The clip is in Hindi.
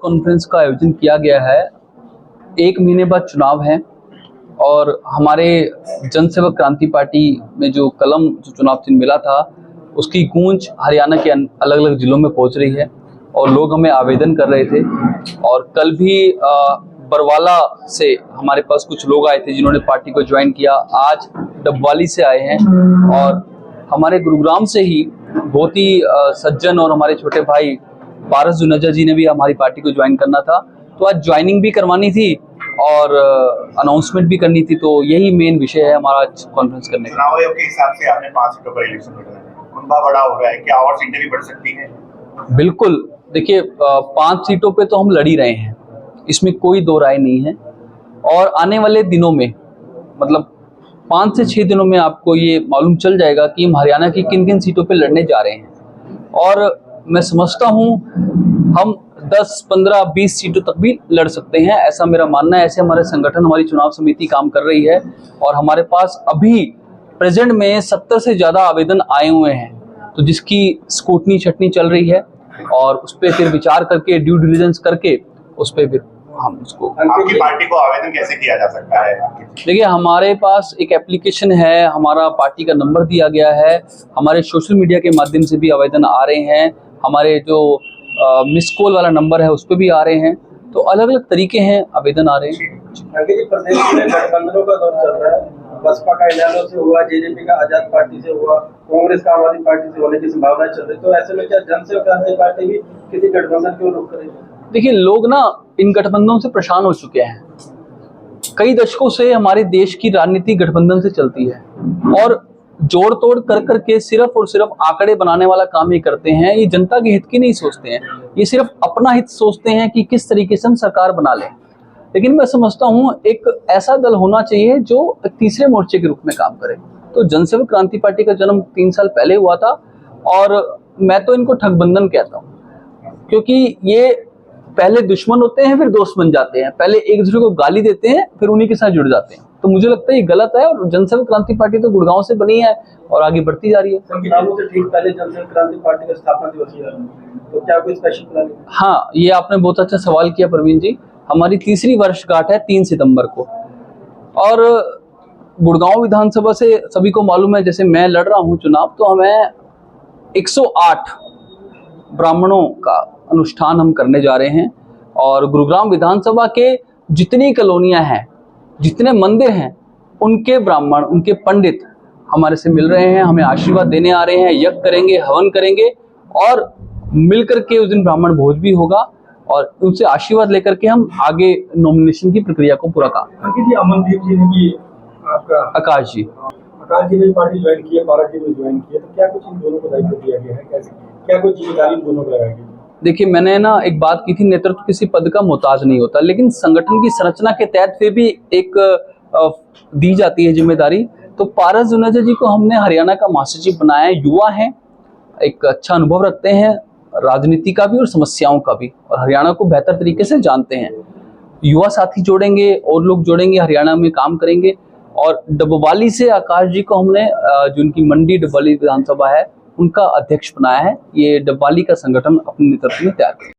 कॉन्फ्रेंस का आयोजन किया गया है। 1 महीने बाद चुनाव है और हमारे जनसेवक क्रांति पार्टी में जो कलम जो चुनाव चिन्ह मिला था उसकी गूंज हरियाणा के अलग अलग जिलों में पहुंच रही है और लोग हमें आवेदन कर रहे थे। और कल भी बरवाला से हमारे पास कुछ लोग आए थे जिन्होंने पार्टी को ज्वाइन किया। आज डबवाली से आए हैं और हमारे गुरुग्राम से ही बहुत ही सज्जन और हमारे छोटे भाई पारस जुनेजा जी ने भी हमारी पार्टी को ज्वाइन करना था, तो आज ज्वाइनिंग भी करवानी थी और अनाउंसमेंट भी करनी थी। तो यही मेन विषय है हमारा कॉन्फ्रेंस करने का। चुनाव आयोग के हिसाब से आपने 5 सीटों पर इलेक्शन लड़ रहे हैं, कुंभा बड़ा हो रहा है, क्या और सीटें भी बढ़ सकती हैं? बिल्कुल, देखिए 5 सीटों पे तो हम लड़ ही रहे हैं, इसमें कोई दो राय नहीं है। और आने वाले दिनों में मतलब 5 से 6 दिनों में आपको ये मालूम चल जाएगा कि हम हरियाणा की किन किन सीटों पे लड़ने जा रहे हैं। और मैं समझता हूँ हम 10, 15, 20 सीटों तक भी लड़ सकते हैं, ऐसा मेरा मानना है। ऐसे हमारे संगठन, हमारी चुनाव समिति काम कर रही है और हमारे पास अभी प्रेजेंट में 70 से ज़्यादा आवेदन आए हुए हैं, तो जिसकी स्क्रूटनी छटनी चल रही है और उस पर फिर विचार करके ड्यू डिलिजेंस करके उस पर फिर हम उसको। आपकी पार्टी को आवेदन कैसे किया जा सकता है? देखिए हमारे पास एक एप्लीकेशन है, हमारा पार्टी का नंबर दिया गया है, हमारे सोशल मीडिया के माध्यम से भी आवेदन आ रहे हैं, हमारे जो मिस कॉल वाला नंबर है उस पर भी आ रहे हैं। तो अलग अलग तरीके हैं, आवेदन आ रहे हैं। प्रदेश में गठबंधनों का दौर चल रहा है, बसपा का इनेलो से हुआ, जेजेपी का आजाद पार्टी से हुआ, कांग्रेस का आम आदमी पार्टी से होने की संभावना चल रही है, तो ऐसे में क्या जनसेवक क्रांति पार्टी भी किसी गठबंधन क्यों रुख करेगी? देखिए लोग ना इन गठबंधनों से परेशान हो चुके हैं। कई दशकों से हमारे देश की राजनीति गठबंधन से चलती है और जोड़ तोड़ कर करके सिर्फ और सिर्फ आंकड़े बनाने वाला काम ये करते हैं। ये जनता के हित की नहीं सोचते हैं, ये सिर्फ अपना हित सोचते हैं कि किस तरीके से हम सरकार बना लें। लेकिन मैं समझता हूँ एक ऐसा दल होना चाहिए जो तीसरे मोर्चे के रूप में काम करे। तो जनसेवक क्रांति पार्टी का जन्म 3 साल पहले हुआ था और मैं तो इनको ठगबंधन कहता हूँ, क्योंकि ये पहले दुश्मन होते हैं फिर दोस्त बन जाते हैं, पहले एक दूसरे को गाली देते हैं फिर उन्हीं के साथ जुड़ जाते हैं। तो मुझे लगता है ये गलत है और जनसेवक क्रांति पार्टी तो गुड़गांव से बनी है और आगे बढ़ती जा रही है। से ठीक पहले जनसेवक क्रांति पार्टी का स्थापना दिवस है, तो क्या कोई स्पेशल प्लान? हाँ, ये आपने बहुत अच्छा सवाल किया प्रवीण जी। हमारी 3री वर्षगांठ है 3 सितंबर को और गुड़गांव विधानसभा से सभी को मालूम है, जैसे मैं लड़ रहा हूँ चुनाव, तो हमें 108 ब्राह्मणों का अनुष्ठान हम करने जा रहे हैं और गुरुग्राम विधानसभा के जितनी कॉलोनियां हैं, जितने मंदिर हैं, उनके ब्राह्मण, उनके पंडित हमारे से मिल रहे हैं, हमें आशीर्वाद देने आ रहे हैं। यज्ञ करेंगे, हवन करेंगे और मिलकर के उस दिन ब्राह्मण भोज भी होगा और उनसे आशीर्वाद लेकर के हम आगे नॉमिनेशन की प्रक्रिया को पूरा करेंगे। अमनदीप जी ने भी आपका आकाश जी ने पार्टी ज्वाइन की है, पारस जी ने ज्वाइन किया, तो क्या कुछ इन दोनों को दायित्व दिया गया है, कैसे क्या कुछ जिम्मेदारी इन दोनों को लगाई गई? देखिए मैंने ना एक बात की थी, नेतृत्व किसी पद का मोहताज नहीं होता, लेकिन संगठन की संरचना के तहत फिर भी एक दी जाती है जिम्मेदारी। तो पारस जुनेजा जी को हमने हरियाणा का महासचिव बनाया है। युवा हैं, एक अच्छा अनुभव रखते हैं राजनीति का भी और समस्याओं का भी, और हरियाणा को बेहतर तरीके से जानते हैं। युवा साथी जोड़ेंगे और लोग जोड़ेंगे, हरियाणा में काम करेंगे। और डबवाली से आकाश जी को हमने जो उनकी मंडी डबवाली विधानसभा है उनका अध्यक्ष बनाया है। ये डबवाली का संगठन अपने नेतृत्व में तैयार करें।